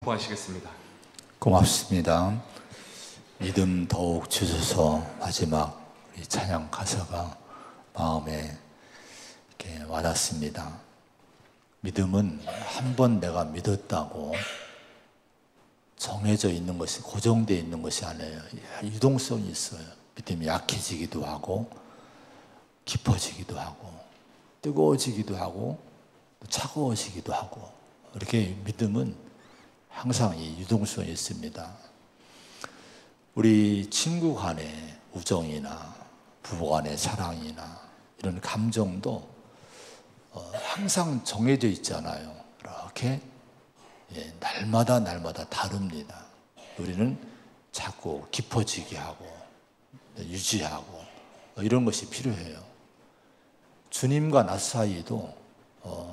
선포하시겠습니다. 고맙습니다. 믿음 더욱 주소서. 마지막 우리 찬양 가사가 마음에 이렇게 와닿습니다. 믿음은 한 번 내가 믿었다고 정해져 있는 것이, 고정되어 있는 것이 아니에요. 유동성이 있어요. 믿음이 약해지기도 하고 깊어지기도 하고 뜨거워지기도 하고 차가워지기도 하고, 이렇게 믿음은 항상 이 유동성이 있습니다. 우리 친구 간의 우정이나 부부 간의 사랑이나 이런 감정도 항상 정해져 있잖아요. 이렇게 날마다 다릅니다. 우리는 자꾸 깊어지게 하고 유지하고 이런 것이 필요해요. 주님과 나 사이도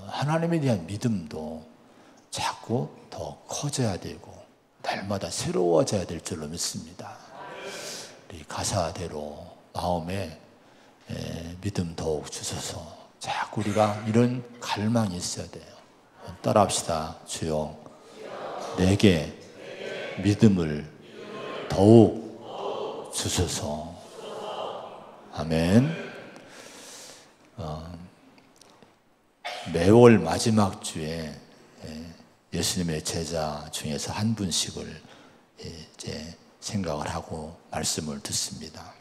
하나님에 대한 믿음도 자꾸 더 커져야 되고 날마다 새로워져야 될 줄로 믿습니다. 우리 가사대로 마음에 믿음 더욱 주소서. 자꾸 우리가 이런 갈망이 있어야 돼요. 따라합시다. 주여, 내게 믿음을 더욱 주소서. 아멘. 매월 마지막 주에 예수님의 제자 중에서 한 분씩을 이제 생각을 하고 말씀을 듣습니다.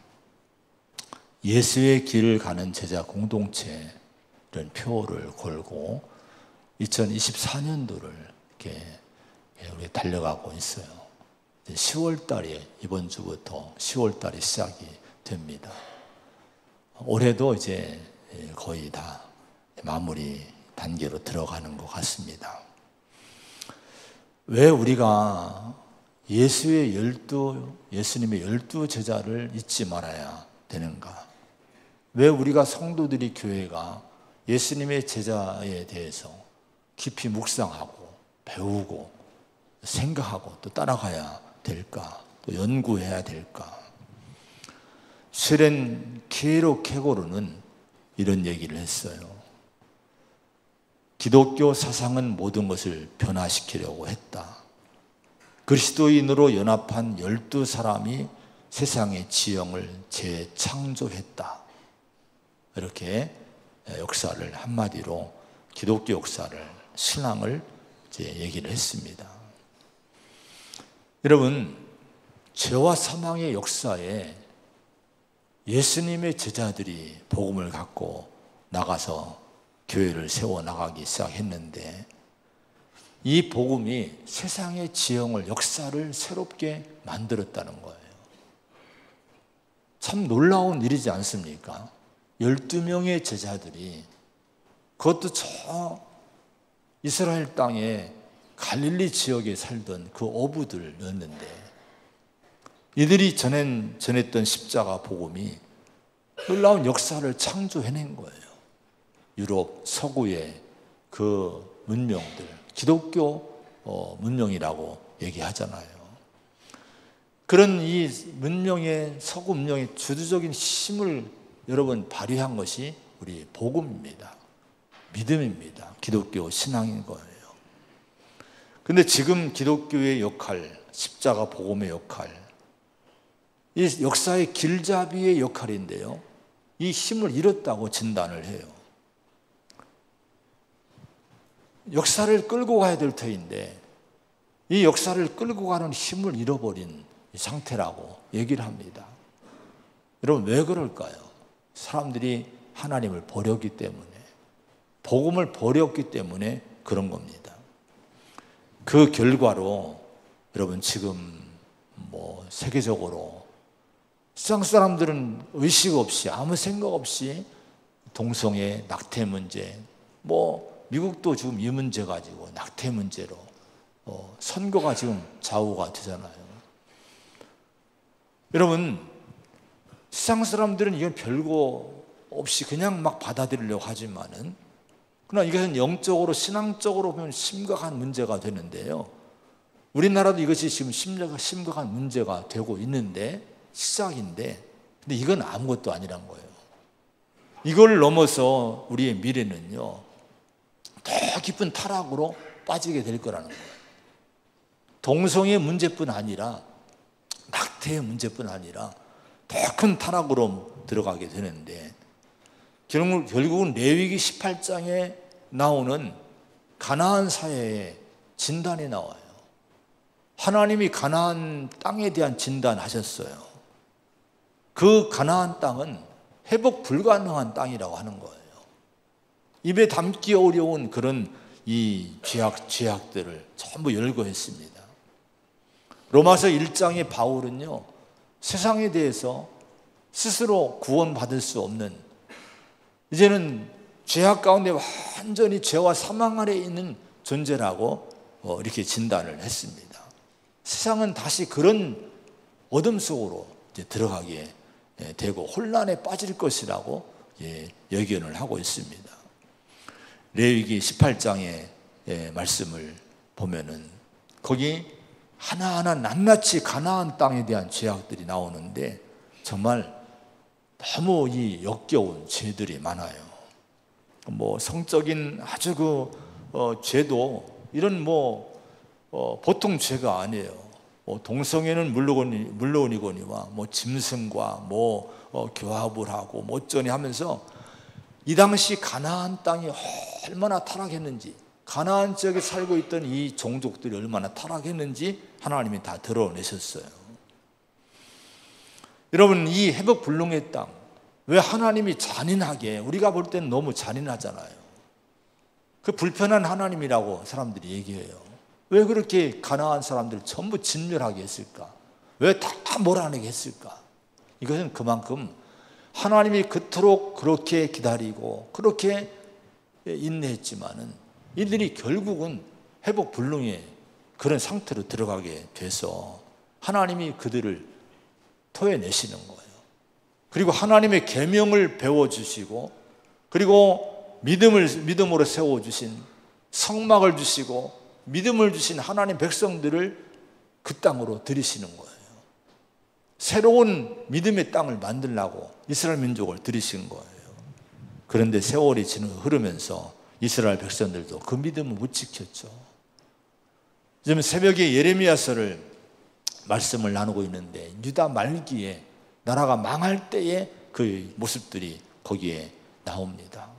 예수의 길을 가는 제자 공동체, 이런 표를 걸고 2024년도를 이렇게 우리 달려가고 있어요. 10월 달에, 이번 주부터 10월 달에 시작이 됩니다. 올해도 이제 거의 다 마무리 단계로 들어가는 것 같습니다. 왜 우리가 예수님의 12 제자를 잊지 말아야 되는가? 왜 우리가 성도들이, 교회가 예수님의 제자에 대해서 깊이 묵상하고 배우고 생각하고 또 따라가야 될까? 또 연구해야 될까? 스렌 케이로 케고르는 이런 얘기를 했어요. 기독교 사상은 모든 것을 변화시키려고 했다. 그리스도인으로 연합한 12사람이 세상의 지형을 재창조했다. 이렇게 역사를, 한마디로 기독교 역사를, 신앙을 이제 얘기를 했습니다. 여러분, 죄와 사망의 역사에 예수님의 제자들이 복음을 갖고 나가서 교회를 세워나가기 시작했는데, 이 복음이 세상의 지형을, 역사를 새롭게 만들었다는 거예요. 참 놀라운 일이지 않습니까? 12명의 제자들이, 그것도 저 이스라엘 땅에 갈릴리 지역에 살던 그 어부들이었는데, 이들이 전했던 십자가 복음이 놀라운 역사를 창조해낸 거예요. 유럽 서구의 그 문명들, 기독교 문명이라고 얘기하잖아요. 그런 이 문명의, 서구 문명의 주도적인 힘을 여러분 발휘한 것이 우리 복음입니다. 믿음입니다. 기독교 신앙인 거예요. 근데 지금 기독교의 역할, 십자가 복음의 역할, 이 역사의 길잡이의 역할인데요, 이 힘을 잃었다고 진단을 해요. 역사를 끌고 가야 될 터인데 이 역사를 끌고 가는 힘을 잃어버린 상태라고 얘기를 합니다. 여러분, 왜 그럴까요? 사람들이 하나님을 버렸기 때문에, 복음을 버렸기 때문에 그런 겁니다. 그 결과로 여러분, 지금 세계적으로 세상 사람들은 의식 없이, 아무 생각 없이 동성애, 낙태 문제, 미국도 지금 이 문제 가지고 낙태 문제로 선거가 지금 좌우가 되잖아요. 여러분, 세상 사람들은 이건 별거 없이 그냥 막 받아들이려고 하지만은, 그러나 이것은 영적으로, 신앙적으로 보면 심각한 문제가 되는데요. 우리나라도 이것이 지금 심각한 문제가 되고 있는데, 시작인데, 근데 이건 아무것도 아니란 거예요. 이걸 넘어서 우리의 미래는요, 더 깊은 타락으로 빠지게 될 거라는 거예요. 동성애 문제뿐 아니라 낙태의 문제뿐 아니라 더 큰 타락으로 들어가게 되는데, 결국은 레위기 18장에 나오는 가나안 사회의 진단이 나와요. 하나님이 가나안 땅에 대한 진단하셨어요. 그 가나안 땅은 회복 불가능한 땅이라고 하는 거예요. 입에 담기 어려운 그런 이 죄악들을 전부 열거했습니다. 로마서 1장의 바울은요, 세상에 대해서 스스로 구원받을 수 없는, 이제는 죄악 가운데 완전히 죄와 사망 아래에 있는 존재라고 이렇게 진단을 했습니다. 세상은 다시 그런 어둠 속으로 이제 들어가게 되고 혼란에 빠질 것이라고 예견을 하고 있습니다. 레위기 18장의 말씀을 보면은 거기 하나하나 낱낱이 가나안 땅에 대한 죄악들이 나오는데 정말 너무 이 역겨운 죄들이 많아요. 뭐 성적인 아주 죄도 이런 보통 죄가 아니에요. 동성애는 물론이거니와 짐승과 교합을 하고 어쩌니 하면서 이 당시 가나안 땅이 얼마나 타락했는지, 가나안 지역에 살고 있던 이 종족들이 얼마나 타락했는지 하나님이 다 드러내셨어요. 여러분, 이 회복 불능의 땅, 왜 하나님이 잔인하게, 우리가 볼 때는 너무 잔인하잖아요. 그 불편한 하나님이라고 사람들이 얘기해요. 왜 그렇게 가나안 사람들을 전부 진멸하게 했을까? 왜 다 몰아내게 했을까? 이것은 그만큼 하나님이 그토록 그렇게 기다리고 그렇게 인내했지만은 이들이 결국은 회복 불능의 그런 상태로 들어가게 돼서 하나님이 그들을 토해내시는 거예요. 그리고 하나님의 계명을 배워주시고, 그리고 믿음으로 세워주신, 성막을 주시고 믿음을 주신 하나님 백성들을 그 땅으로 들이시는 거예요. 새로운 믿음의 땅을 만들려고 이스라엘 민족을 들이신 거예요. 그런데 세월이 흐르면서 이스라엘 백성들도 그 믿음을 못 지켰죠. 지금 새벽에 예레미야서를 말씀을 나누고 있는데, 유다 말기에 나라가 망할 때의 그 모습들이 거기에 나옵니다.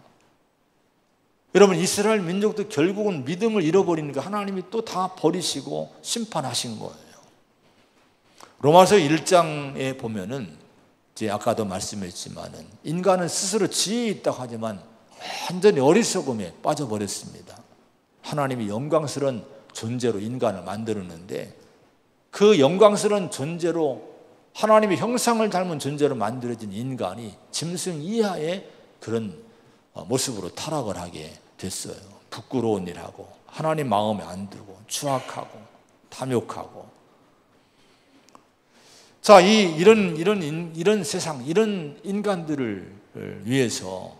여러분, 이스라엘 민족도 결국은 믿음을 잃어버리니까 하나님이 또 다 버리시고 심판하신 거예요. 로마서 1장에 보면은 이제 아까도 말씀했지만은 인간은 스스로 지혜 있다고 하지만 완전히 어리석음에 빠져버렸습니다. 하나님이 영광스러운 존재로 인간을 만들었는데 그 영광스러운 존재로, 하나님의 형상을 닮은 존재로 만들어진 인간이 짐승 이하의 그런 모습으로 타락을 하게 됐어요. 부끄러운 일하고 하나님 마음에 안 들고 추악하고 탐욕하고. 자, 이런 세상, 이런 인간들을 위해서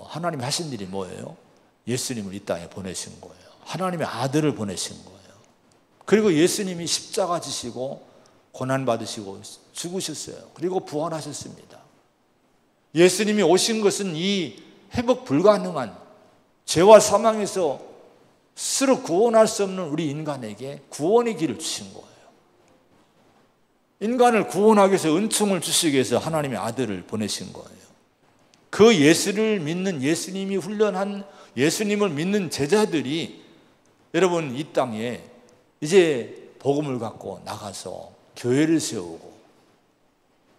하나님이 하신 일이 뭐예요? 예수님을 이 땅에 보내신 거예요. 하나님의 아들을 보내신 거예요. 그리고 예수님이 십자가 지시고 고난받으시고 죽으셨어요. 그리고 부활하셨습니다. 예수님이 오신 것은 이 회복 불가능한 죄와 사망에서 스스로 구원할 수 없는 우리 인간에게 구원의 길을 주신 거예요. 인간을 구원하기 위해서 은총을 주시기 위해서 하나님의 아들을 보내신 거예요. 그 예수를 믿는, 예수님이 훈련한, 예수님을 믿는 제자들이 여러분 이 땅에 이제 복음을 갖고 나가서 교회를 세우고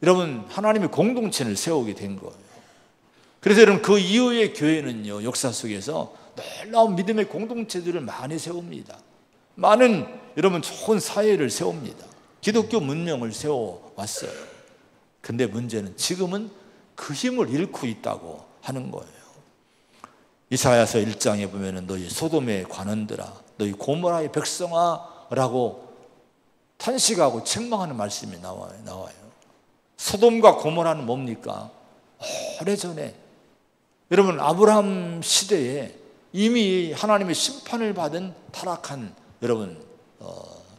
여러분 하나님의 공동체를 세우게 된 거예요. 그래서 여러분 그 이후의 교회는요, 역사 속에서 놀라운 믿음의 공동체들을 많이 세웁니다. 많은 여러분 좋은 사회를 세웁니다. 기독교 문명을 세워왔어요. 근데 문제는 지금은 그 힘을 잃고 있다고 하는 거예요. 이사야서 1장에 보면은 너희 소돔의 관원들아, 너희 고모라의 백성아 라고 탄식하고 책망하는 말씀이 나와요. 소돔과 고모라는 뭡니까? 오래전에 여러분 아브라함 시대에 이미 하나님의 심판을 받은 타락한 여러분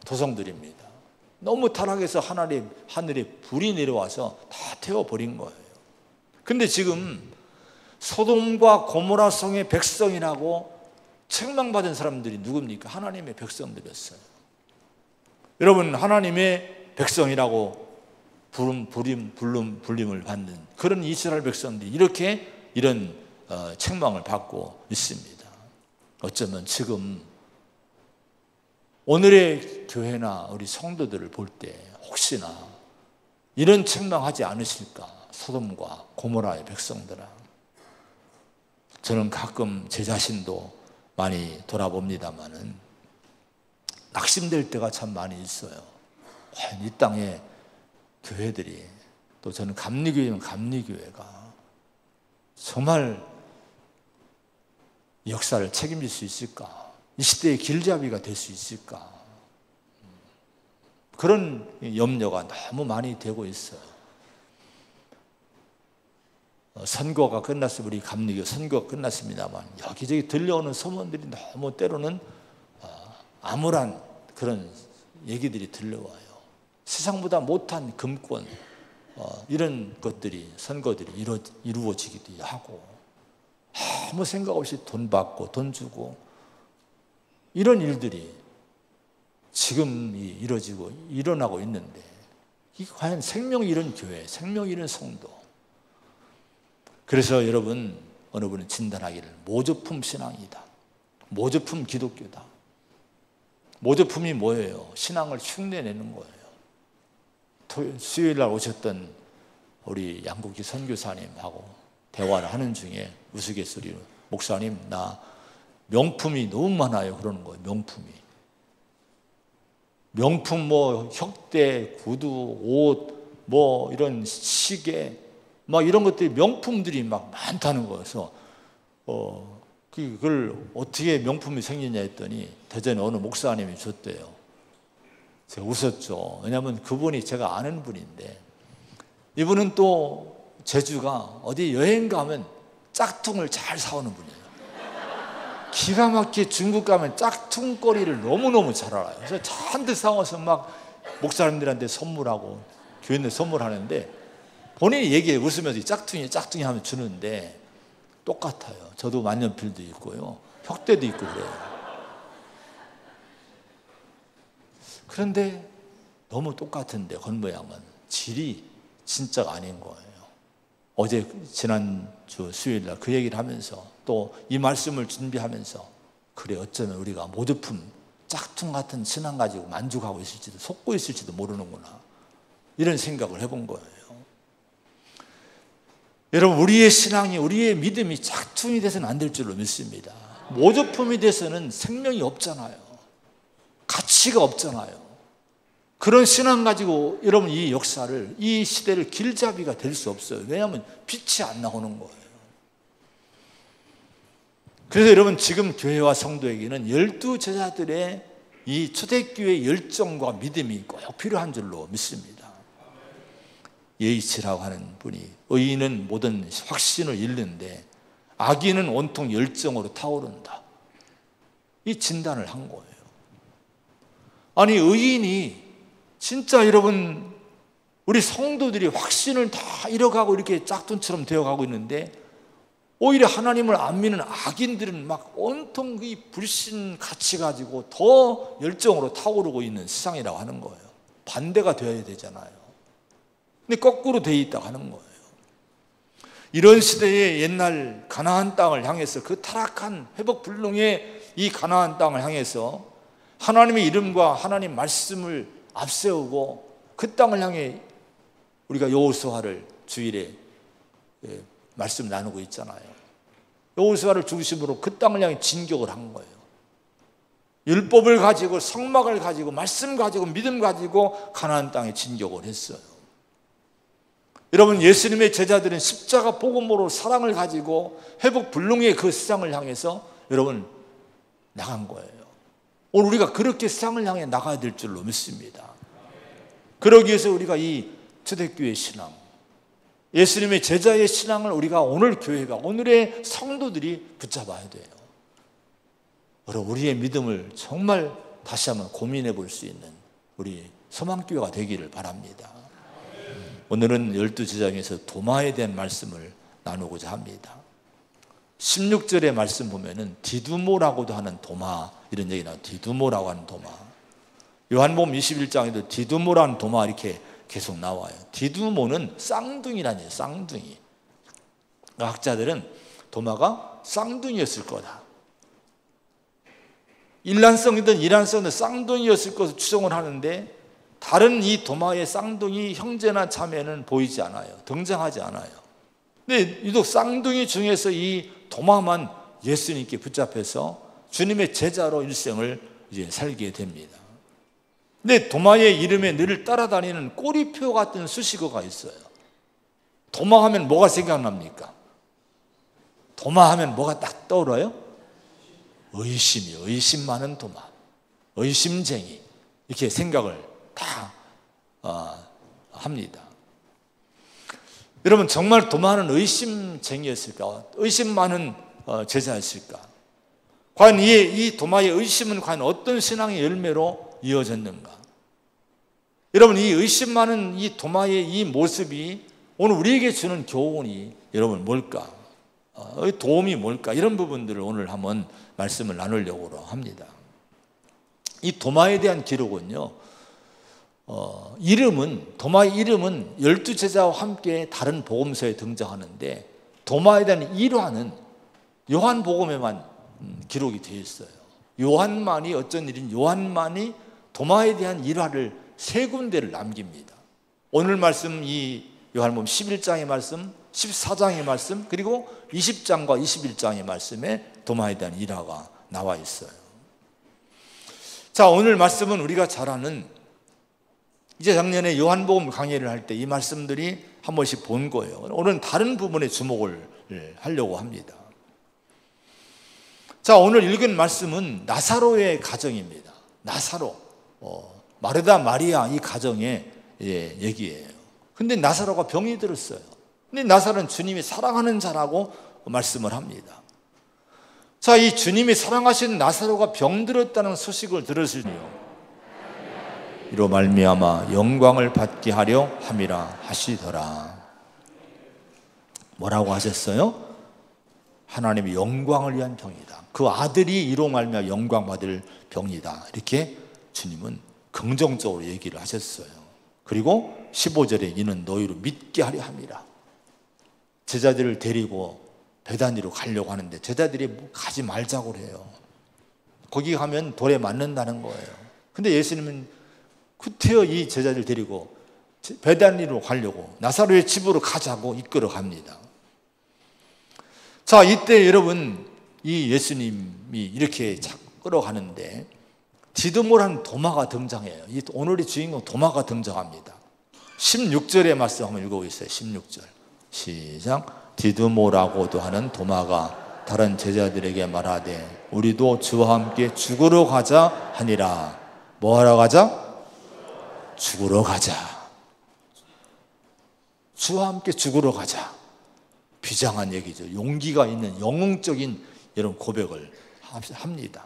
도성들입니다. 너무 타락해서 하늘에 불이 내려와서 다 태워버린 거예요. 근데 지금 소돔과 고모라 성의 백성이라고 책망받은 사람들이 누굽니까? 하나님의 백성들이었어요. 여러분, 하나님의 백성이라고 불림을 받는 그런 이스라엘 백성들이 이렇게 이런 책망을 받고 있습니다. 어쩌면 지금 오늘의 교회나 우리 성도들을 볼 때 혹시나 이런 책망하지 않으실까? 소돔과 고모라의 백성들아. 저는 가끔 제 자신도 많이 돌아봅니다마는 낙심될 때가 참 많이 있어요. 과연 이 땅에 교회들이, 또 저는 감리교회면 감리교회가 정말 이 역사를 책임질 수 있을까? 이 시대의 길잡이가 될 수 있을까? 그런 염려가 너무 많이 되고 있어요. 선거가 끝났으면 우리 감리교 선거가 끝났습니다만 여기저기 들려오는 소문들이 너무 때로는 암울한 그런 얘기들이 들려와요. 세상보다 못한 금권, 이런 것들이, 선거들이 이루어지기도 하고, 아무 생각 없이 돈 받고 돈 주고 이런 일들이 지금 일어나고 있는데, 이게 과연 생명 잃은 교회, 생명 잃은 성도. 그래서 여러분, 어느 분은 진단하기를 모조품 신앙이다, 모조품 기독교다. 모조품이 뭐예요? 신앙을 흉내내는 거예요. 수요일 날 오셨던 우리 양국기 선교사님하고 대화를 하는 중에 우스갯소리로, 목사님, 나 명품이 너무 많아요. 그러는 거예요. 명품 뭐 혁대, 구두, 옷, 뭐 이런 시계, 막 이런 것들이 명품들이 막 많다는 거여서 그걸 어떻게 명품이 생기냐 했더니 대전에 어느 목사님이 줬대요. 제가 웃었죠. 왜냐하면 그분이 제가 아는 분인데, 이분은 또 제주가 어디 여행 가면 짝퉁을 잘 사오는 분이에요. 기가 막히게 중국 가면 짝퉁거리를 너무너무 잘 알아요. 그래서 잔뜩 사와서 막 목사님들한테 선물하고 교인들 선물하는데, 본인이 얘기해 웃으면서 짝퉁이 하면 주는데 똑같아요. 저도 만년필도 있고요, 혁대도 있고 그래요. 그런데 너무 똑같은데 겉모양은 질이 진짜가 아닌 거예요. 어제 지난주 수요일날 그 얘기를 하면서 또 이 말씀을 준비하면서, 그래, 어쩌면 우리가 모조품, 짝퉁 같은 신앙 가지고 만족하고 있을지도, 속고 있을지도 모르는구나, 이런 생각을 해본 거예요. 여러분, 우리의 신앙이, 우리의 믿음이 짝퉁이 돼서는 안 될 줄로 믿습니다. 모조품이 돼서는 생명이 없잖아요. 가치가 없잖아요. 그런 신앙 가지고 여러분 이 역사를, 이 시대를 길잡이가 될 수 없어요. 왜냐하면 빛이 안 나오는 거예요. 그래서 여러분, 지금 교회와 성도에게는 12제자들의 이 초대교회의 열정과 믿음이 꼭 필요한 줄로 믿습니다. 예이치라고 하는 분이, 의인은 모든 확신을 잃는데 악인은 온통 열정으로 타오른다, 이 진단을 한 거예요. 아니, 의인이 진짜 여러분, 우리 성도들이 확신을 다 잃어가고 이렇게 짝퉁처럼 되어가고 있는데, 오히려 하나님을 안 믿는 악인들은 막 온통 이 불신 가치 가지고 더 열정으로 타오르고 있는 세상이라고 하는 거예요. 반대가 되어야 되잖아요. 근데 거꾸로 되어 있다고 하는 거예요. 이런 시대에 옛날 가나안 땅을 향해서, 그 타락한 회복불능의 이 가나안 땅을 향해서 하나님의 이름과 하나님 말씀을 앞세우고 그 땅을 향해 우리가 여호수아를 주일에 말씀 나누고 있잖아요. 여호수아를 중심으로 그 땅을 향해 진격을 한 거예요. 율법을 가지고, 성막을 가지고, 말씀 가지고, 믿음 가지고 가나안 땅에 진격을 했어요. 여러분, 예수님의 제자들은 십자가 복음으로 사랑을 가지고 회복불능의 그 세상을 향해서 여러분 나간 거예요. 오늘 우리가 그렇게 세상을 향해 나가야 될 줄로 믿습니다. 그러기 위해서 우리가 이 초대교회 신앙, 예수님의 제자의 신앙을 우리가, 오늘 교회가, 오늘의 성도들이 붙잡아야 돼요. 여러분, 우리의 믿음을 정말 다시 한번 고민해 볼 수 있는 우리 소망교회가 되기를 바랍니다. 오늘은 12제자에서 도마에 대한 말씀을 나누고자 합니다. 16절의 말씀 보면은 디두모라고도 하는 도마, 이런 얘기 나와요. 디두모라고 하는 도마. 요한복음 21장에도 디두모라는 도마 이렇게 계속 나와요. 디두모는 쌍둥이라니에요. 쌍둥이. 학자들은 도마가 쌍둥이였을 거다. 일란성이든 이란성이든 쌍둥이였을 것으로 추정을 하는데 다른 이 도마의 쌍둥이 형제나 자매는 보이지 않아요. 등장하지 않아요. 근데 유독 쌍둥이 중에서 이 도마만 예수님께 붙잡혀서 주님의 제자로 일생을 이제 살게 됩니다. 근데 도마의 이름에 늘 따라다니는 꼬리표 같은 수식어가 있어요. 도마 하면 뭐가 생각납니까? 도마 하면 뭐가 딱 떠오르요? 의심이요. 의심 많은 도마. 의심쟁이. 이렇게 생각을 다 합니다. 여러분, 정말 도마는 의심쟁이였을까? 의심 많은 제자였을까? 과연 이 도마의 의심은 과연 어떤 신앙의 열매로 이어졌는가? 여러분, 이 의심 많은 이 도마의 이 모습이 오늘 우리에게 주는 교훈이 여러분 뭘까? 도움이 뭘까? 이런 부분들을 오늘 한번 말씀을 나누려고 합니다. 이 도마에 대한 기록은요, 도마의 이름은 12제자와 함께 다른 복음서에 등장하는데 도마에 대한 일화는 요한복음에만 기록이 되어 있어요. 요한만이 도마에 대한 일화를 3군데를 남깁니다. 오늘 말씀 이 요한복음 11장의 말씀, 14장의 말씀, 그리고 20장과 21장의 말씀에 도마에 대한 일화가 나와 있어요. 자, 오늘 말씀은 우리가 잘 아는, 이제 작년에 요한복음 강의를 할 때 이 말씀들이 한 번씩 본 거예요. 오늘은 다른 부분에 주목을 하려고 합니다. 자, 오늘 읽은 말씀은 나사로의 가정입니다. 나사로, 마르다 마리아 이 가정의 얘기예요. 근데 나사로가 병이 들었어요. 근데 나사로는 주님이 사랑하는 자라고 말씀을 합니다. 자, 이 주님이 사랑하신 나사로가 병들었다는 소식을 들었으니요, 이로 말미암아 영광을 받게 하려 함이라 하시더라. 뭐라고 하셨어요? 하나님의 영광을 위한 병이다. 그 아들이 이로 말미암아 영광 받을 병이다. 이렇게 주님은 긍정적으로 얘기를 하셨어요. 그리고 15절에 이는 너희로 믿게 하려 함이라. 제자들을 데리고 베다니로 가려고 하는데 제자들이 가지 말자고 그래요. 거기 가면 돌에 맞는다는 거예요. 근데 예수님은 구태여 이 제자들 데리고 베다니로 가려고 나사로의 집으로 가자고 이끌어 갑니다. 자, 이때 여러분, 이 예수님이 이렇게 끌어가는데 디두모라는 도마가 등장해요. 이 오늘의 주인공 도마가 등장합니다. 16절의 말씀 한번 읽어보겠어요. 16절 시작. 디두모라고도 하는 도마가 다른 제자들에게 말하되 우리도 주와 함께 죽으러 가자 하니라. 뭐 하러 가자? 죽으러 가자. 주와 함께 죽으러 가자. 비장한 얘기죠. 용기가 있는 영웅적인 이런 고백을 합니다.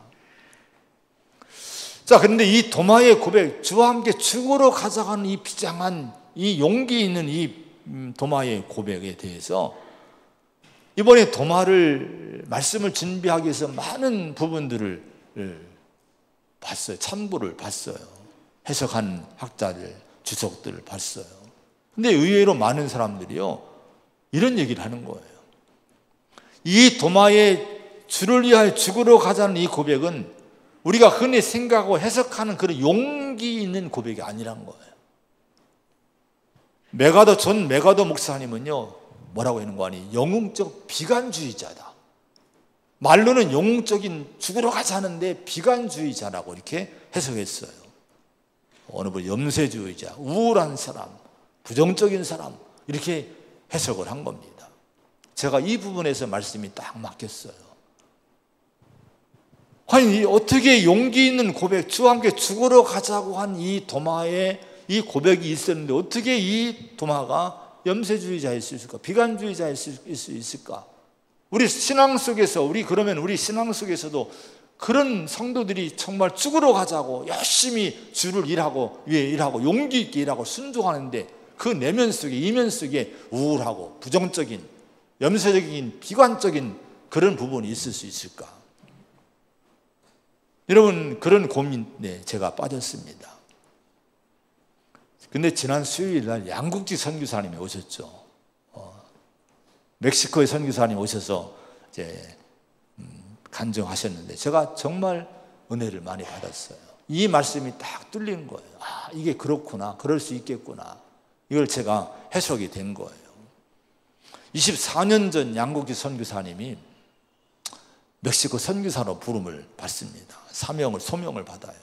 자, 그런데 이 도마의 고백, 주와 함께 죽으러 가자 하는 이 비장한, 이 용기 있는 이 도마의 고백에 대해서 이번에 도마를 말씀을 준비하기 위해서 많은 부분들을 봤어요. 참고를 봤어요. 해석한 학자들, 주석들을 봤어요. 근데 의외로 많은 사람들이요, 이런 얘기를 하는 거예요. 이 도마의 주를 위하여 죽으러 가자는 이 고백은 우리가 흔히 생각하고 해석하는 그런 용기 있는 고백이 아니란 거예요. 존 메가더 목사님은요, 뭐라고 하는 거 아니? 영웅적 비관주의자다. 말로는 영웅적인 죽으러 가자 하는데 비관주의자라고 이렇게 해석했어요. 어느 분 염세주의자, 우울한 사람, 부정적인 사람, 이렇게 해석을 한 겁니다. 제가 이 부분에서 말씀이 딱 막혔어요. 아니, 어떻게 용기 있는 고백, 주와 함께 죽으러 가자고 한 이 도마에 이 고백이 있었는데 어떻게 이 도마가 염세주의자일 수 있을까? 비관주의자일 수 있을까? 우리 신앙 속에서, 그러면 우리 신앙 속에서도 그런 성도들이 정말 죽으러 가자고 열심히 주를 위해 일하고 용기 있게 일하고 순종하는데 그 내면 속에, 이면 속에 우울하고 부정적인, 염세적인, 비관적인 그런 부분이 있을 수 있을까? 여러분, 그런 고민에 제가 빠졌습니다. 근데 지난 수요일 날 양국지 선교사님이 오셨죠. 멕시코의 선교사님 오셔서 이제 간증하셨는데 제가 정말 은혜를 많이 받았어요. 이 말씀이 딱 뚫린 거예요. 아, 이게 그렇구나. 그럴 수 있겠구나. 이걸 제가 해석이 된 거예요. 24년 전 양국지 선교사님이 멕시코 선교사로 부름을 받습니다. 소명을 받아요.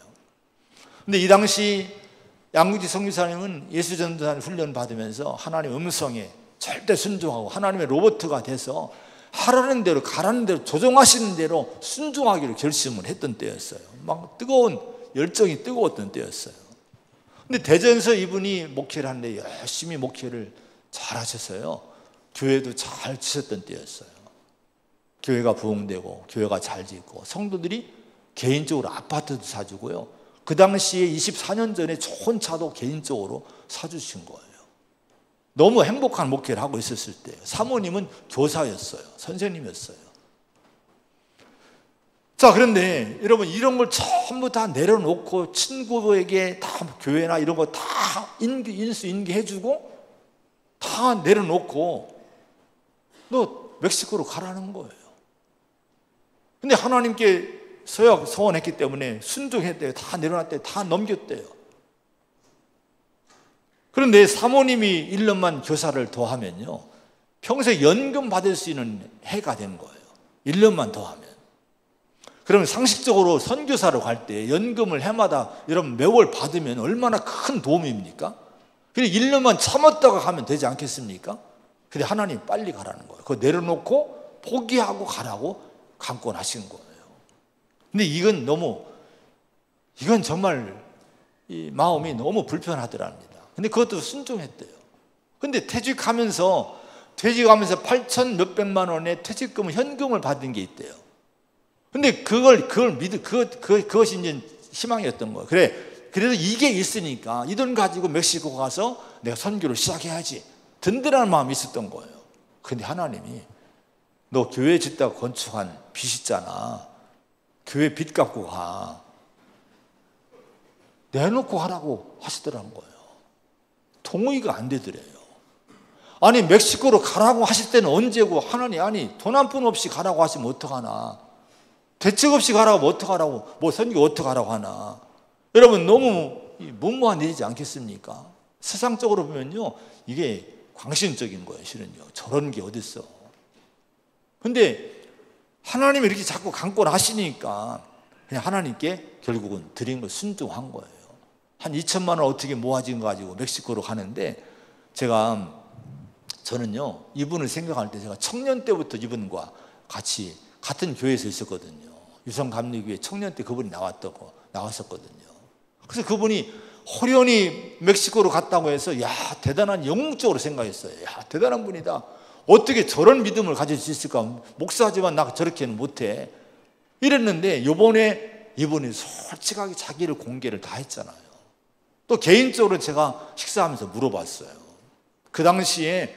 근데 이 당시 양국지 선교사님은 예수전도사님 훈련 받으면서 하나님의 음성에 절대 순종하고 하나님의 로봇가 돼서 하라는 대로 가라는 대로 조종하시는 대로 순종하기로 결심을 했던 때였어요. 막 뜨거운 열정이 뜨거웠던 때였어요. 근데 대전에서 이분이 목회를 하는데 열심히 목회를 잘 하셔서요, 교회도 잘 치셨던 때였어요. 교회가 부흥되고 교회가 잘 짓고 성도들이 개인적으로 아파트도 사주고요, 그 당시에 24년 전에 좋은 차도 개인적으로 사주신 거예요. 너무 행복한 목회를 하고 있었을 때예요. 사모님은 교사였어요. 선생님이었어요. 자, 그런데 여러분, 이런 걸 전부 다 내려놓고 친구에게 다 교회나 이런 거 다 인수인계해주고 다 내려놓고 너 멕시코로 가라는 거예요. 근데 하나님께 서원했기 때문에 순종했대요. 다 내려놨대요. 다 넘겼대요. 그런데 사모님이 1년만 교사를 더 하면요, 평생 연금 받을 수 있는 해가 된 거예요. 1년만 더 하면. 그러면 상식적으로 선교사로 갈 때 연금을 해마다 여러분 매월 받으면 얼마나 큰 도움입니까? 그래서 1년만 참았다가 가면 되지 않겠습니까? 근데 하나님 빨리 가라는 거예요. 그거 내려놓고 포기하고 가라고 강권하신 거예요. 근데 이건 정말 이 마음이 너무 불편하더랍니다. 근데 그것도 순종했대요. 근데 퇴직하면서 8천 몇백만 원의 퇴직금 현금을 받은 게 있대요. 근데 그것이 이제 희망이었던 거예요. 그래서 이게 있으니까 이 돈 가지고 멕시코 가서 내가 선교를 시작해야지. 든든한 마음이 있었던 거예요. 근데 하나님이 너 교회 짓다가 건축한 빚 있잖아. 교회 빚 갚고 가. 내놓고 하라고 하시더라는 거예요. 동의가 안 되더래요. 아니, 멕시코로 가라고 하실 때는 언제고, 하나님, 아니, 돈 한 푼 없이 가라고 하시면 어떡하나. 대책 없이 가라고 하면 어떡하라고, 뭐 선교 어떡하라고 하나. 여러분, 너무 무모한 일이지 않겠습니까? 세상적으로 보면요, 이게 광신적인 거예요, 실은요. 저런 게 어딨어. 근데 하나님이 이렇게 자꾸 강권하시니까 그냥 하나님께 결국은 드린 걸 순종한 거예요. 한 2천만 원 어떻게 모아진 거 가지고 멕시코로 가는데, 저는요, 이분을 생각할 때 제가 청년 때부터 이분과 같이 같은 교회에서 있었거든요. 유성감리교회 청년 때 그분이 나왔었거든요. 그래서 그분이 호련히 멕시코로 갔다고 해서, 야, 대단한 영웅적으로 생각했어요. 야, 대단한 분이다. 어떻게 저런 믿음을 가질 수 있을까? 목사지만 나 저렇게는 못해. 이랬는데 이번에 이분이 솔직하게 자기를 공개를 다 했잖아요. 또 개인적으로 제가 식사하면서 물어봤어요. 그 당시에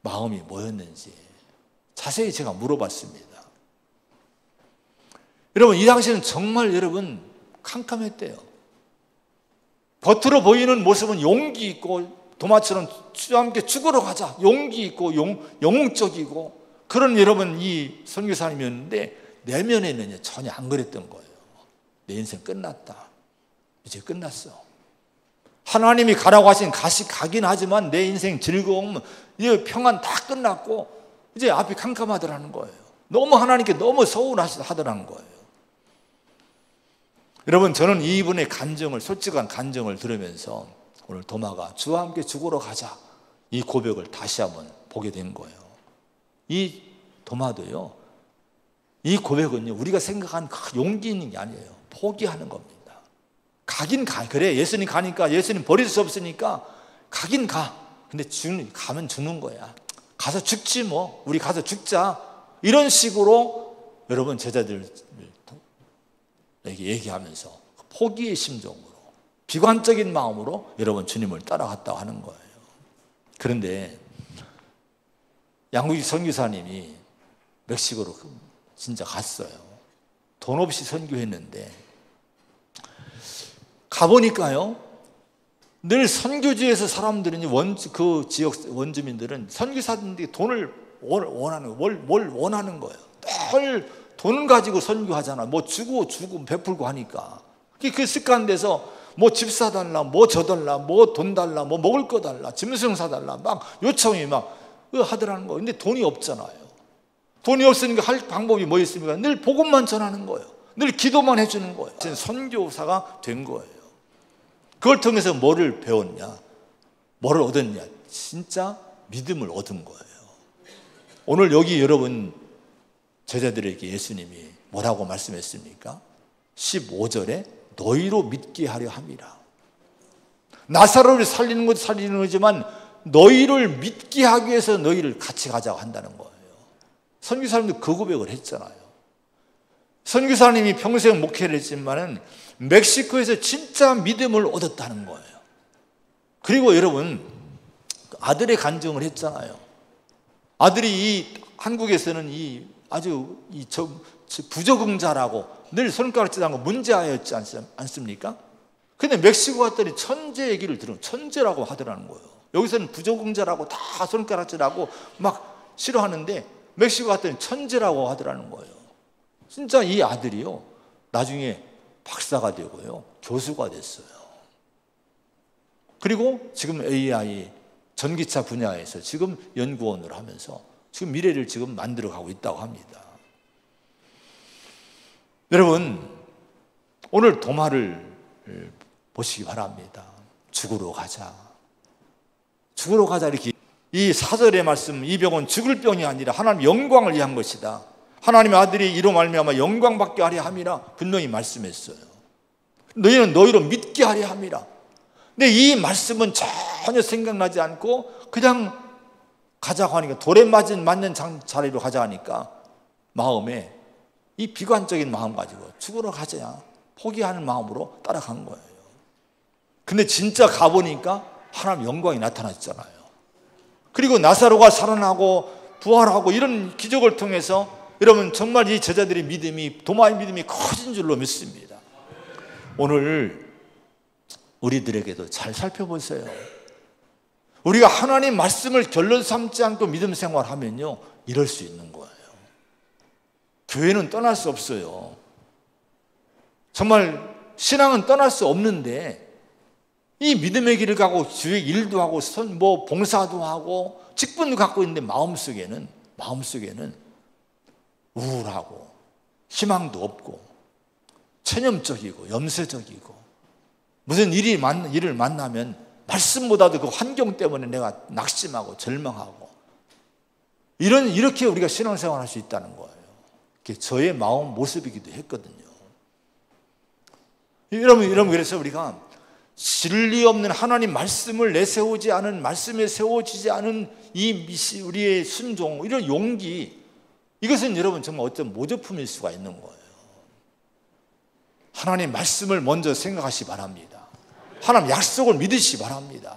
마음이 뭐였는지 자세히 제가 물어봤습니다. 여러분, 이 당시에는 정말 여러분 캄캄했대요. 겉으로 보이는 모습은 용기 있고 도마처럼 주와 함께 죽으러 가자, 용기 있고 영웅적이고 그런 여러분 이 선교사님이었는데, 내면에는 전혀 안 그랬던 거예요. 내 인생 끝났다. 이제 끝났어. 하나님이 가라고 하신 가긴 하지만 내 인생 즐거움, 이제 평안 다 끝났고 이제 앞이 캄캄하더라는 거예요. 너무 하나님께 너무 서운하더라는 거예요. 여러분, 저는 이분의 솔직한 간증을 들으면서 오늘 도마가 주와 함께 죽으러 가자, 이 고백을 다시 한번 보게 된 거예요. 이 도마도요, 이 고백은요, 우리가 생각하는 용기 있는 게 아니에요. 포기하는 겁니다. 가긴 가. 그래, 예수님 가니까, 예수님 버릴 수 없으니까 가긴 가. 근데 가면 죽는 거야. 가서 죽지 뭐. 우리 가서 죽자. 이런 식으로 여러분 제자들에게 얘기하면서 포기의 심정으로, 비관적인 마음으로 여러분 주님을 따라갔다고 하는 거예요. 그런데 양국지 선교사님이 멕시코로 진짜 갔어요. 돈 없이 선교했는데 가보니까요, 늘 선교지에서 사람들은 그 지역 원주민들은 선교사들이 돈을 원하는 거예요. 뭘 원하는 거예요. 늘 돈을 가지고 선교하잖아. 뭐 주고 베풀고 하니까 그 습관돼서 뭐 집 사달라, 뭐 져달라, 뭐 돈 달라, 뭐 먹을 거 달라, 짐승 사달라 막 요청이 막 하더라는 거예요. 근데 돈이 없잖아요. 돈이 없으니까 할 방법이 뭐 있습니까? 늘 복음만 전하는 거예요. 늘 기도만 해주는 거예요. 선교사가 된 거예요. 그걸 통해서 뭐를 배웠냐? 뭐를 얻었냐? 진짜 믿음을 얻은 거예요. 오늘 여기 여러분 제자들에게 예수님이 뭐라고 말씀했습니까? 15절에 너희로 믿게 하려 함이라. 나사로를 살리는 것도 살리는 거지만 너희를 믿게 하기 위해서 너희를 같이 가자고 한다는 거예요. 선교사님도 그 고백을 했잖아요. 선교사님이 평생 목회를 했지만은 멕시코에서 진짜 믿음을 얻었다는 거예요. 그리고 여러분 아들의 간증을 했잖아요. 아들이 한국에서는 아주 부적응자라고 늘 손가락질하고 문제아였지 않습니까? 근데 멕시코 갔더니 천재 얘기를 들으면 천재라고 하더라는 거예요. 여기서는 부적응자라고 다 손가락질하고 막 싫어하는데 멕시코 갔더니 천재라고 하더라는 거예요. 진짜 이 아들이요, 나중에 박사가 되고요, 교수가 됐어요. 그리고 지금 AI 전기차 분야에서 지금 연구원을 하면서 지금 미래를 지금 만들어가고 있다고 합니다. 여러분, 오늘 도마를 보시기 바랍니다. 죽으러 가자. 죽으러 가자. 이렇게 이 4절의 말씀, 이 병은 죽을 병이 아니라 하나님 영광을 위한 것이다. 하나님의 아들이 이로 말미암아 영광 받게 하려 함이라 분명히 말씀했어요. 너희는 너희로 믿게 하려 함이라. 근데 이 말씀은 전혀 생각나지 않고 그냥 가자고 하니까, 돌에 맞는 자리로 가자 하니까 마음에 이 비관적인 마음 가지고 죽으러 가자 포기하는 마음으로 따라간 거예요. 근데 진짜 가보니까 하나님 영광이 나타났잖아요. 그리고 나사로가 살아나고 부활하고 이런 기적을 통해서 여러분 정말 이 제자들의 믿음이, 도마의 믿음이 커진 줄로 믿습니다. 오늘 우리들에게도 잘 살펴보세요. 우리가 하나님 말씀을 결론 삼지 않고 믿음 생활하면요, 이럴 수 있는 거예요. 교회는 떠날 수 없어요. 정말 신앙은 떠날 수 없는데 이 믿음의 길을 가고 주의 일도 하고 봉사도 하고 직분도 갖고 있는데 마음속에는 우울하고 희망도 없고 체념적이고 염세적이고, 무슨 일을 만나면 말씀보다도 그 환경 때문에 내가 낙심하고 절망하고, 이렇게 우리가 신앙생활 할 수 있다는 거예요. 그게 저의 마음 모습이기도 했거든요. 여러분 그래서 우리가 진리 없는 하나님 말씀을 내세우지 않은, 말씀에 세워지지 않은 우리의 순종, 이런 용기, 이것은 여러분 정말 어떤 모조품일 수가 있는 거예요. 하나님 말씀을 먼저 생각하시 바랍니다. 하나님 약속을 믿으시 바랍니다.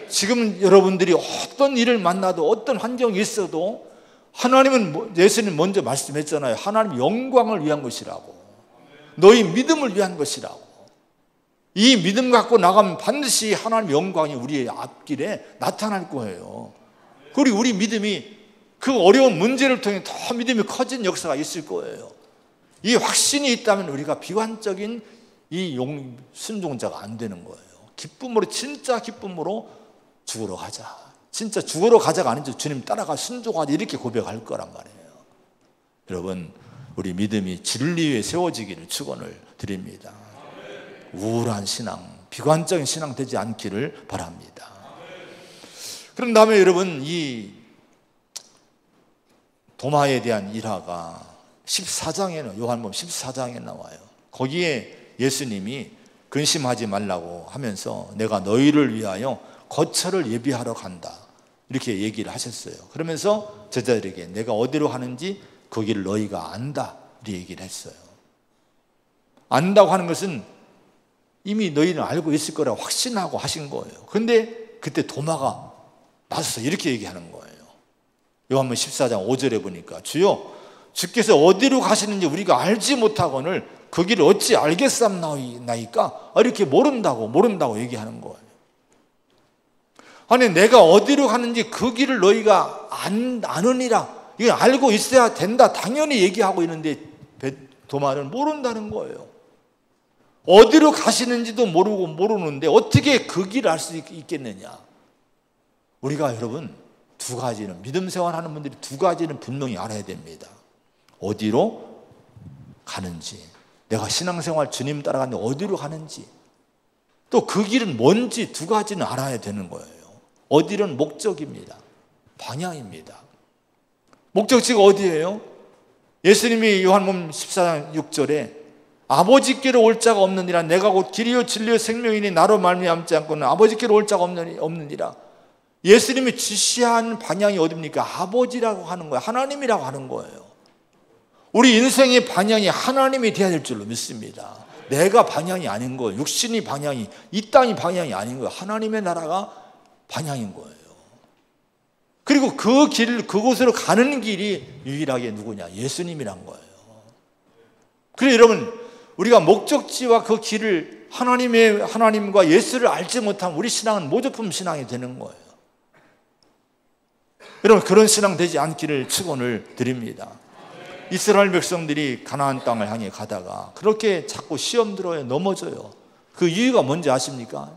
지금 여러분들이 어떤 일을 만나도 어떤 환경이 있어도 하나님은, 예수님 먼저 말씀했잖아요. 하나님 영광을 위한 것이라고, 너희 믿음을 위한 것이라고. 이 믿음 갖고 나가면 반드시 하나님 영광이 우리의 앞길에 나타날 거예요. 그리고 우리 믿음이 그 어려운 문제를 통해 더 믿음이 커진 역사가 있을 거예요. 이 확신이 있다면 우리가 비관적인 순종자가 안 되는 거예요. 기쁨으로, 진짜 기쁨으로 죽으러 가자. 진짜 죽으러 가자가 아니죠. 주님 따라가 순종하자, 이렇게 고백할 거란 말이에요. 여러분, 우리 믿음이 진리 위에 세워지기를 축원을 드립니다. 우울한 신앙, 비관적인 신앙 되지 않기를 바랍니다. 그런 다음에 여러분, 이 도마에 대한 일화가 14장에, 요한복음 14장에 나와요. 거기에 예수님이 근심하지 말라고 하면서 내가 너희를 위하여 거처를 예비하러 간다, 이렇게 얘기를 하셨어요. 그러면서 제자들에게 내가 어디로 가는지 그 길을 너희가 안다, 이렇게 얘기를 했어요. 안다고 하는 것은 이미 너희는 알고 있을 거라고 확신하고 하신 거예요. 근데 그때 도마가 나서서 이렇게 얘기하는 거예요. 요한복음 14장 5절에 보니까 주여 주께서 어디로 가시는지 우리가 알지 못하거늘 그 길을 어찌 알겠삼나이까? 이렇게 모른다고 얘기하는 거예요. 아니, 내가 어디로 가는지 그 길을 너희가 아느니라. 이걸 알고 있어야 된다. 당연히 얘기하고 있는데 도마는 모른다는 거예요. 어디로 가시는지도 모르는데 어떻게 그 길을 알 수 있겠느냐. 우리가 여러분 두 가지는, 믿음 생활하는 분들이 두 가지는 분명히 알아야 됩니다. 어디로 가는지, 내가 신앙생활 주님 따라가는데 어디로 가는지, 또 그 길은 뭔지 두 가지는 알아야 되는 거예요. 어디는 목적입니다. 방향입니다. 목적지가 어디예요? 예수님이 요한복음 14장 6절에 아버지께로 올 자가 없느니라. 내가 곧 길이요 진리요 생명이니 나로 말미암지 않고는 아버지께로 올 자가 없느니라. 예수님이 지시한 방향이 어디입니까? 아버지라고 하는 거예요. 하나님이라고 하는 거예요. 우리 인생의 방향이 하나님이 되어야 될 줄로 믿습니다. 내가 방향이 아닌 거예요. 육신이 방향이, 이 땅이 방향이 아닌 거예요. 하나님의 나라가 방향인 거예요. 그리고 그 길, 그곳으로 가는 길이 유일하게 누구냐? 예수님이란 거예요. 그래서 여러분, 우리가 목적지와 그 길을 하나님과 예수를 알지 못하면 우리 신앙은 모조품 신앙이 되는 거예요. 여러분, 그런 신앙 되지 않기를 축원을 드립니다. 이스라엘 백성들이 가나안 땅을 향해 가다가 그렇게 자꾸 시험 들어요. 넘어져요. 그 이유가 뭔지 아십니까?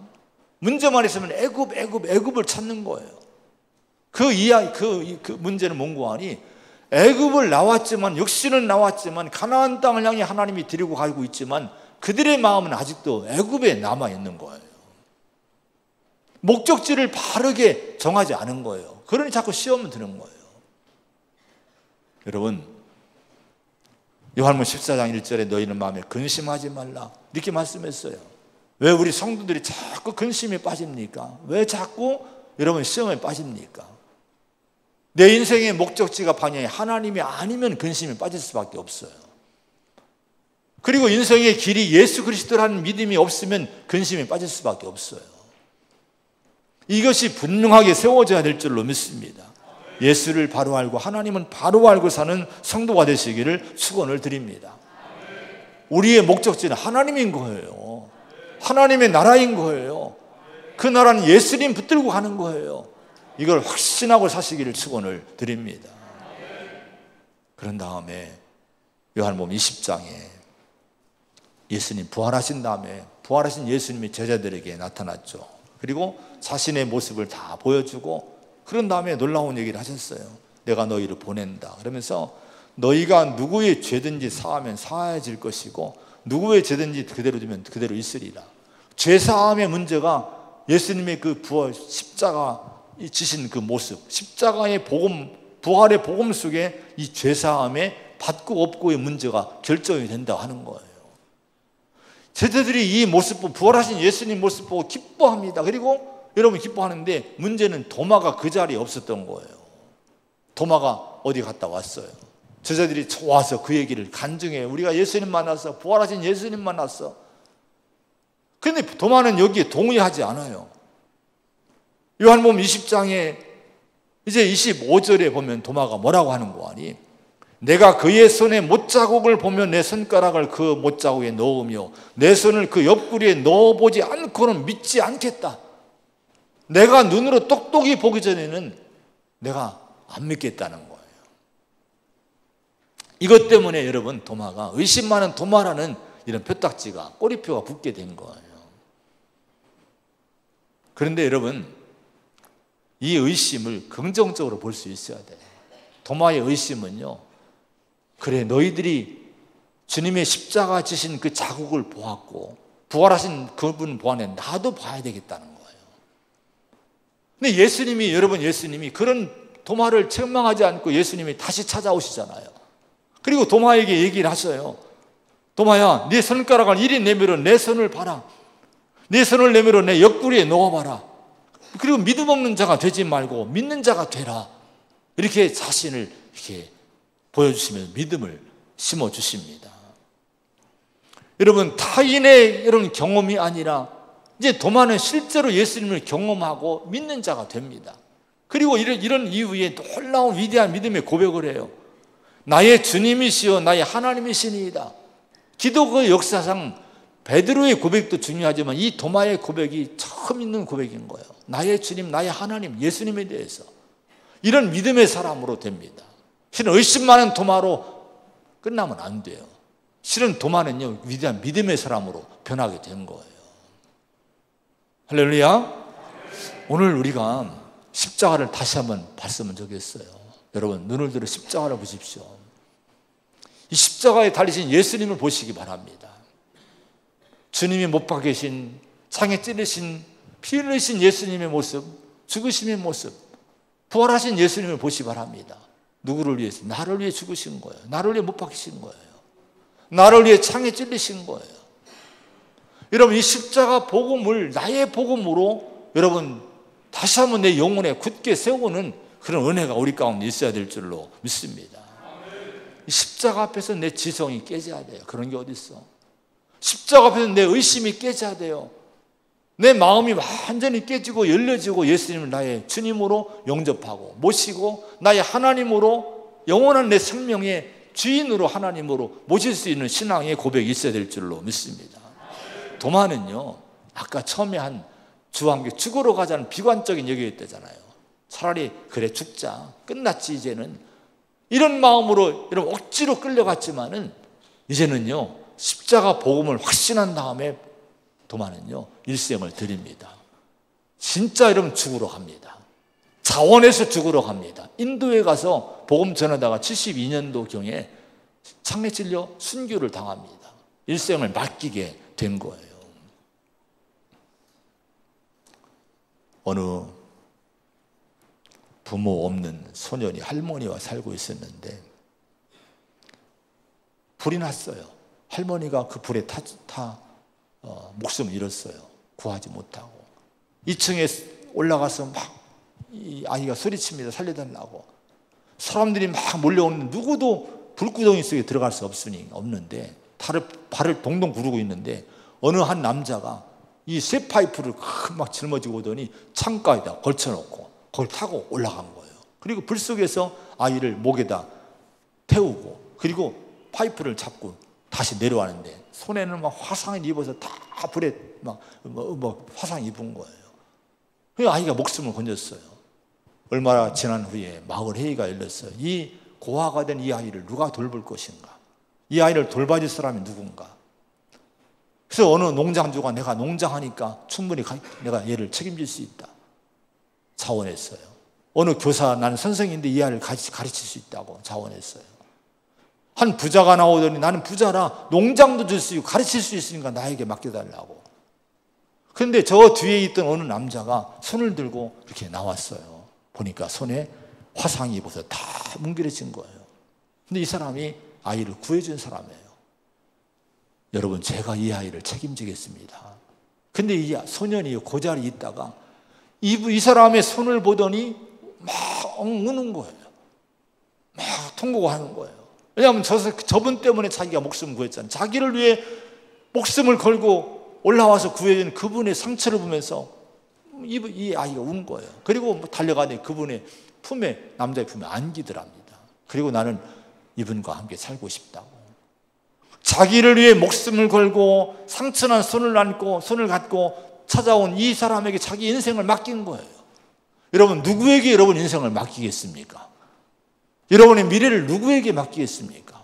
문제만 있으면 애굽을 찾는 거예요. 그 문제는 뭔고 하니, 애굽을 나왔지만, 육신은 나왔지만 가나안 땅을 향해 하나님이 데리고 가고 있지만 그들의 마음은 아직도 애굽에 남아 있는 거예요. 목적지를 바르게 정하지 않은 거예요. 그러니 자꾸 시험을 드는 거예요. 여러분, 요한복음 14장 1절에 너희는 마음에 근심하지 말라 이렇게 말씀했어요. 왜 우리 성도들이 자꾸 근심에 빠집니까? 왜 자꾸 여러분 시험에 빠집니까? 내 인생의 목적지가 방향이 하나님이 아니면 근심에 빠질 수밖에 없어요. 그리고 인생의 길이 예수 그리스도라는 믿음이 없으면 근심에 빠질 수밖에 없어요. 이것이 분명하게 세워져야 될 줄로 믿습니다. 예수를 바로 알고 하나님은 바로 알고 사는 성도가 되시기를 축원을 드립니다. 우리의 목적지는 하나님인 거예요. 하나님의 나라인 거예요. 그 나라는 예수님 붙들고 가는 거예요. 이걸 확신하고 사시기를 축원을 드립니다. 그런 다음에 요한복음 20장에 예수님 부활하신 다음에 부활하신 예수님이 제자들에게 나타났죠. 그리고 자신의 모습을 다 보여주고 그런 다음에 놀라운 얘기를 하셨어요. 내가 너희를 보낸다. 그러면서 너희가 누구의 죄든지 사하면 사해질 것이고 누구의 죄든지 그대로 두면 그대로 있으리라. 죄사함의 문제가 예수님의 그 부활 십자가 지신 그 모습, 십자가의 복음, 부활의 복음 속에 이 죄사함의 받고 없고의 문제가 결정이 된다고 하는 거예요. 제자들이 이 모습 보고, 부활하신 예수님 모습 보고 기뻐합니다. 그리고 여러분 기뻐하는데 문제는 도마가 그 자리에 없었던 거예요. 도마가 어디 갔다 왔어요. 제자들이 와서 그 얘기를 간증해. 우리가 예수님 만났어. 부활하신 예수님 만났어. 그런데 도마는 여기에 동의하지 않아요. 요한복음 20장에 이제 25절에 보면 도마가 뭐라고 하는 거 아니? 내가 그의 손에 못자국을 보면 내 손가락을 그 못자국에 넣으며 내 손을 그 옆구리에 넣어보지 않고는 믿지 않겠다. 내가 눈으로 똑똑히 보기 전에는 내가 안 믿겠다는 거예요. 이것 때문에 여러분 도마가, 의심 많은 도마라는 이런 표딱지가, 꼬리표가 붙게 된 거예요. 그런데 여러분, 이 의심을 긍정적으로 볼 수 있어야 돼요. 도마의 의심은요, 그래 너희들이 주님의 십자가 지신 그 자국을 보았고 부활하신 그분 보았네, 나도 봐야 되겠다는 거예요. 근데 예수님이, 여러분 예수님이 그런 도마를 책망하지 않고 예수님이 다시 찾아오시잖아요. 그리고 도마에게 얘기를 하셔요. 도마야, 네 손가락을 이리 내밀어 내 손을 봐라. 네 손을 내밀어 내 옆구리에 넣어봐라. 그리고 믿음 없는 자가 되지 말고 믿는 자가 되라. 이렇게 자신을 이렇게 보여주시면서 믿음을 심어주십니다. 여러분, 타인의 이런 경험이 아니라 이제 도마는 실제로 예수님을 경험하고 믿는 자가 됩니다. 그리고 이런 이후에 놀라운 위대한 믿음의 고백을 해요. 나의 주님이시요 나의 하나님이시니이다. 기독의 역사상 베드로의 고백도 중요하지만 이 도마의 고백이 처음 있는 고백인 거예요. 나의 주님, 나의 하나님, 예수님에 대해서. 이런 믿음의 사람으로 됩니다. 실은 의심 많은 도마로 끝나면 안 돼요. 실은 도마는요, 위대한 믿음의 사람으로 변하게 된 거예요. 할렐루야. 오늘 우리가 십자가를 다시 한번 봤으면 좋겠어요. 여러분, 눈을 들어 십자가를 보십시오. 이 십자가에 달리신 예수님을 보시기 바랍니다. 주님이 못 박히신, 창에 찔리신, 피 흘리신 예수님의 모습, 죽으심의 모습, 부활하신 예수님을 보시기 바랍니다. 누구를 위해서? 나를 위해 죽으신 거예요. 나를 위해 못 박히신 거예요. 나를 위해 창에 찔리신 거예요. 여러분, 이 십자가 복음을 나의 복음으로 여러분 다시 한번 내 영혼에 굳게 세우는 그런 은혜가 우리 가운데 있어야 될 줄로 믿습니다. 이 십자가 앞에서 내 지성이 깨져야 돼요. 그런 게 어디 있어? 십자가 앞에서 내 의심이 깨져야 돼요. 내 마음이 완전히 깨지고 열려지고 예수님을 나의 주님으로 영접하고 모시고 나의 하나님으로 영원한 내 생명의 주인으로 하나님으로 모실 수 있는 신앙의 고백이 있어야 될 줄로 믿습니다. 도마는요, 아까 처음에 한 주왕께 죽으러 가자는 비관적인 얘기였다잖아요. 차라리 그래 죽자, 끝났지 이제는, 이런 마음으로 여러분 억지로 끌려갔지만은 이제는요 십자가 복음을 확신한 다음에 도마는요 일생을 드립니다. 진짜 여러분 죽으러 갑니다. 자원해서 죽으러 갑니다. 인도에 가서 복음 전하다가 72년도경에 창에 찔려 순교를 당합니다. 일생을 맡기게 된 거예요. 어느 부모 없는 소년이 할머니와 살고 있었는데 불이 났어요. 할머니가 그 불에 목숨을 잃었어요. 구하지 못하고 2층에 올라가서 막 이 아이가 소리칩니다. 살려달라고. 사람들이 막 몰려오는데 누구도 불구덩이 속에 들어갈 수 없는데 발을 동동 구르고 있는데 어느 한 남자가 이 쇠파이프를 막 짊어지고 오더니 창가에다 걸쳐놓고 그걸 타고 올라간 거예요. 그리고 불 속에서 아이를 목에다 태우고 그리고 파이프를 잡고 다시 내려왔는데 손에는 막 화상을 입어서 다 불에 막 화상 입은 거예요. 그 아이가 목숨을 건졌어요. 얼마나 지난 후에 마을 회의가 열렸어요. 이 고아가 된 이 아이를 누가 돌볼 것인가? 이 아이를 돌봐줄 사람이 누군가? 그래서 어느 농장주가 내가 농장하니까 충분히 내가 얘를 책임질 수 있다 자원했어요. 어느 교사, 나는 선생인데 이 아이를 가르칠 수 있다고 자원했어요. 한 부자가 나오더니 나는 부자라 농장도 줄 수 있고 가르칠 수 있으니까 나에게 맡겨달라고. 그런데 저 뒤에 있던 어느 남자가 손을 들고 이렇게 나왔어요. 보니까 손에 화상이 입어서 다 뭉개려진 거예요. 근데 이 사람이 아이를 구해준 사람이에요. 여러분, 제가 이 아이를 책임지겠습니다. 근데 이 소년이 그 자리에 있다가 이 사람의 손을 보더니 막 우는 거예요. 막 통곡하는 거예요. 왜냐하면 저분 때문에 자기가 목숨을 구했잖아요. 자기를 위해 목숨을 걸고 올라와서 구해준 그분의 상처를 보면서 이 아이가 운 거예요. 그리고 달려가더니 그분의 품에, 남자의 품에 안기더랍니다. 그리고 나는 이분과 함께 살고 싶다고. 자기를 위해 목숨을 걸고 상처난 손을 안고 손을 갖고 찾아온 이 사람에게 자기 인생을 맡긴 거예요. 여러분, 누구에게 여러분 인생을 맡기겠습니까? 여러분의 미래를 누구에게 맡기겠습니까?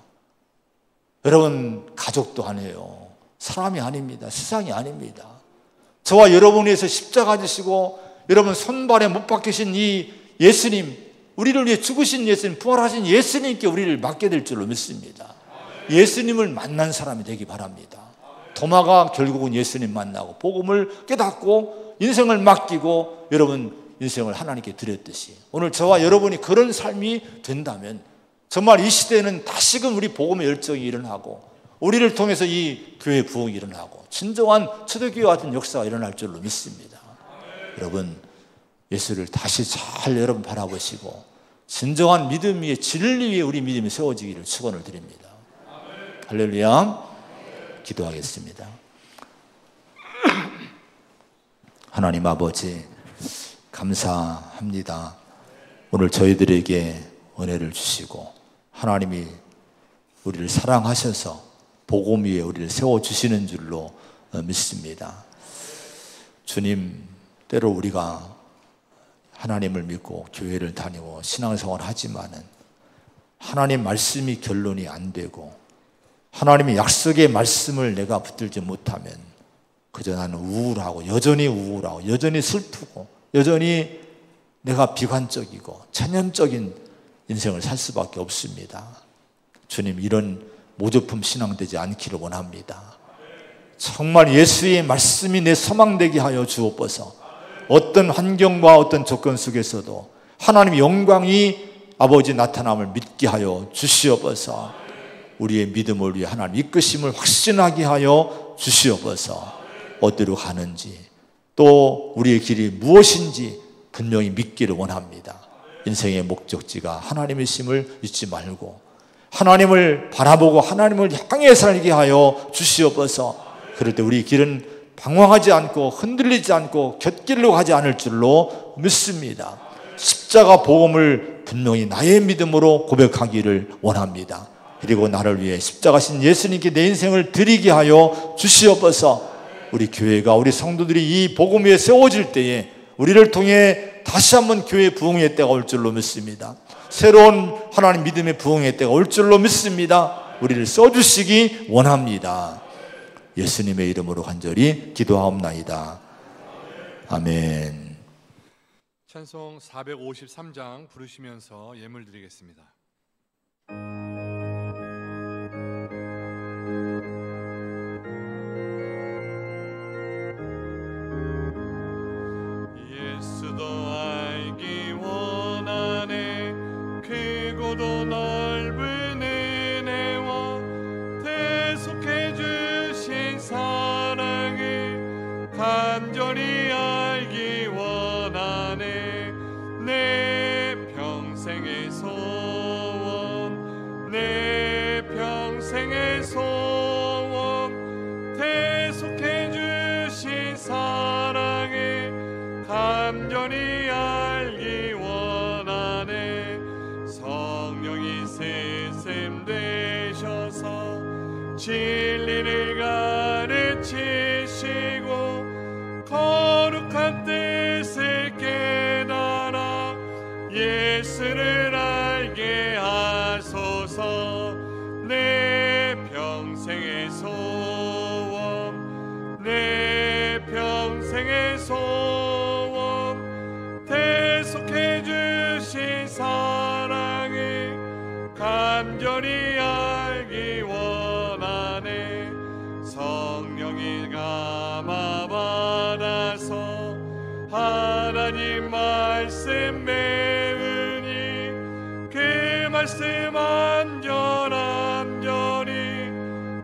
여러분, 가족도 아니에요. 사람이 아닙니다. 세상이 아닙니다. 저와 여러분을 위해서 십자가 지시고 여러분 손발에 못 박히신 이 예수님, 우리를 위해 죽으신 예수님, 부활하신 예수님께 우리를 맡게 될 줄로 믿습니다. 예수님을 만난 사람이 되기 바랍니다. 도마가 결국은 예수님 만나고 복음을 깨닫고 인생을 맡기고 여러분 인생을 하나님께 드렸듯이 오늘 저와 여러분이 그런 삶이 된다면 정말 이 시대에는 다시금 우리 복음의 열정이 일어나고 우리를 통해서 이 교회 부흥이 일어나고 진정한 초대교회 같은 역사가 일어날 줄로 믿습니다. 여러분, 예수를 다시 잘 여러분 바라보시고 진정한 믿음 위에 진리 위에 우리 믿음이 세워지기를 축원을 드립니다. 할렐루야. 기도하겠습니다. 하나님 아버지, 감사합니다. 오늘 저희들에게 은혜를 주시고 하나님이 우리를 사랑하셔서 복음 위에 우리를 세워주시는 줄로 믿습니다. 주님, 때로 우리가 하나님을 믿고 교회를 다니고 신앙생활을 하지만은 하나님 말씀이 결론이 안 되고 하나님의 약속의 말씀을 내가 붙들지 못하면 그저 나는 우울하고 여전히 슬프고 여전히 내가 비관적이고 천연적인 인생을 살 수밖에 없습니다. 주님, 이런 모조품 신앙 되지 않기를 원합니다. 정말 예수의 말씀이 내 소망되게 하여 주옵소서. 어떤 환경과 어떤 조건 속에서도 하나님의 영광이 아버지 나타남을 믿게 하여 주시옵소서. 우리의 믿음을 위해 하나님 이끄심을 확신하게 하여 주시옵소서. 어디로 가는지 또 우리의 길이 무엇인지 분명히 믿기를 원합니다. 인생의 목적지가 하나님이심을 잊지 말고 하나님을 바라보고 하나님을 향해 살게 하여 주시옵소서. 그럴 때 우리 길은 방황하지 않고 흔들리지 않고 곁길로 가지 않을 줄로 믿습니다. 십자가 복음을 분명히 나의 믿음으로 고백하기를 원합니다. 그리고 나를 위해 십자가신 예수님께 내 인생을 드리게 하여 주시옵소서. 우리 교회가 우리 성도들이 이 복음 위에 세워질 때에 우리를 통해 다시 한번 교회 부흥의 때가 올 줄로 믿습니다. 새로운 하나님 믿음의 부흥의 때가 올 줄로 믿습니다. 우리를 써주시기 원합니다. 예수님의 이름으로 간절히 기도하옵나이다. 아멘. 찬송 453장 부르시면서 예물 드리겠습니다. 예수도 알기 원하네 크고도 넓은 은혜와 대속해 주신 사랑을 간절히 알기 원하네 내 평생의 소원 내 평생의 소원 대속해 주신 사랑을 간절히 알기 원하네 성령이 세셈 되셔서 진리를 가르치시고 거룩한 뜻을 깨달아 예수를 알게 하소서 내 평생의 소원 내 평생의 소원 대속해 주신 사랑을 간절히 알기 원하네 성령이 감화받아서 하나님 말씀 배우니 그 말씀 안전히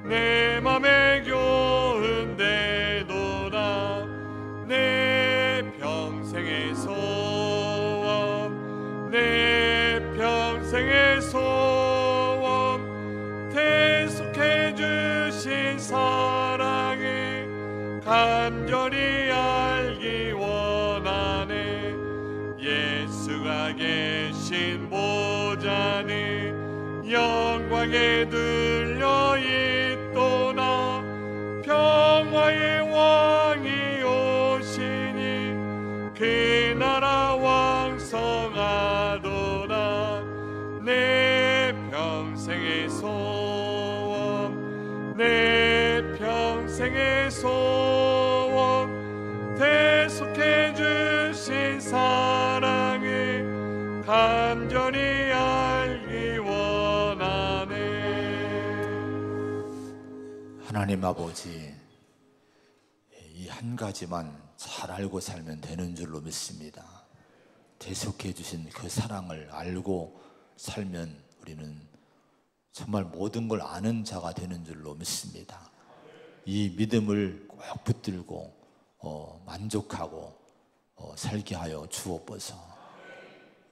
내 맘에 교훈되도다 내 평생의 소원 내 평생의 소원 대속해 주신 사랑을 간절히 알기 원하네 예수가 계신 보좌는 영광에 들려 있도다 평화의 왕이 오시니 그 나라 왕성하도다 내 평생의 소원 내 평생의 소원 대속해 주신 사랑을 간절히 알기 원하네. 하나님 아버지, 이 한 가지만 잘 알고 살면 되는 줄로 믿습니다. 대속해 주신 그 사랑을 알고 살면 우리는 정말 모든 걸 아는 자가 되는 줄로 믿습니다. 이 믿음을 꼭 붙들고 만족하고 살게 하여 주옵소서.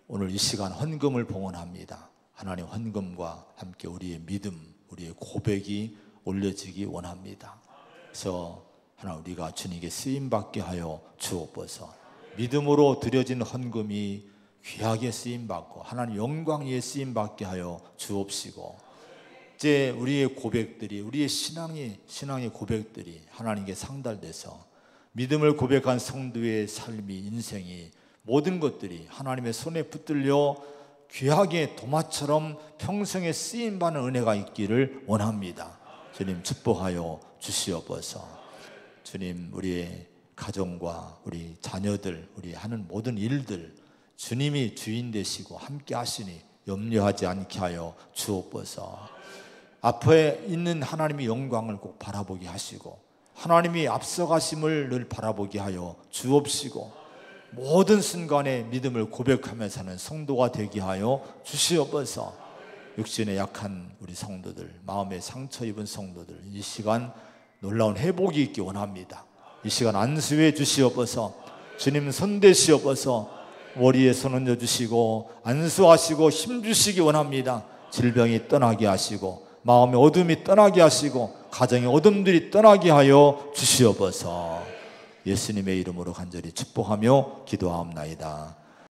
오늘 이 시간 헌금을 봉헌합니다. 하나님 헌금과 함께 우리의 믿음, 우리의 고백이 올려지기 원합니다. 그래서 하나 우리가 주님께 쓰임받게 하여 주옵소서. 믿음으로 드려진 헌금이 귀하게 쓰임받고 하나님 영광 위에 쓰임받게 하여 주옵시고, 이제 우리의 고백들이, 우리의 신앙의 고백들이 하나님께 상달돼서 믿음을 고백한 성도의 삶이, 인생이, 모든 것들이 하나님의 손에 붙들려 귀하게 도마처럼 평생에 쓰임받는 은혜가 있기를 원합니다. 주님 축복하여 주시옵소서. 주님, 우리의 가정과 우리 자녀들, 우리 하는 모든 일들 주님이 주인 되시고 함께 하시니 염려하지 않게 하여 주옵소서. 앞에 있는 하나님의 영광을 꼭 바라보게 하시고 하나님이 앞서가심을 늘 바라보게 하여 주옵시고, 모든 순간에 믿음을 고백하며 사는 성도가 되게 하여 주시옵소서. 육신에 약한 우리 성도들, 마음에 상처 입은 성도들, 이 시간 놀라운 회복이 있기 원합니다. 이 시간 안수해 주시옵소서. 주님 손대시옵소서. 머리에 손 얹어 주시고 안수하시고 힘 주시기 원합니다. 질병이 떠나게 하시고 마음의 어둠이 떠나게 하시고 가정의 어둠들이 떠나게 하여 주시옵소서. 예수님의 이름으로 간절히 축복하며 기도하옵나이다.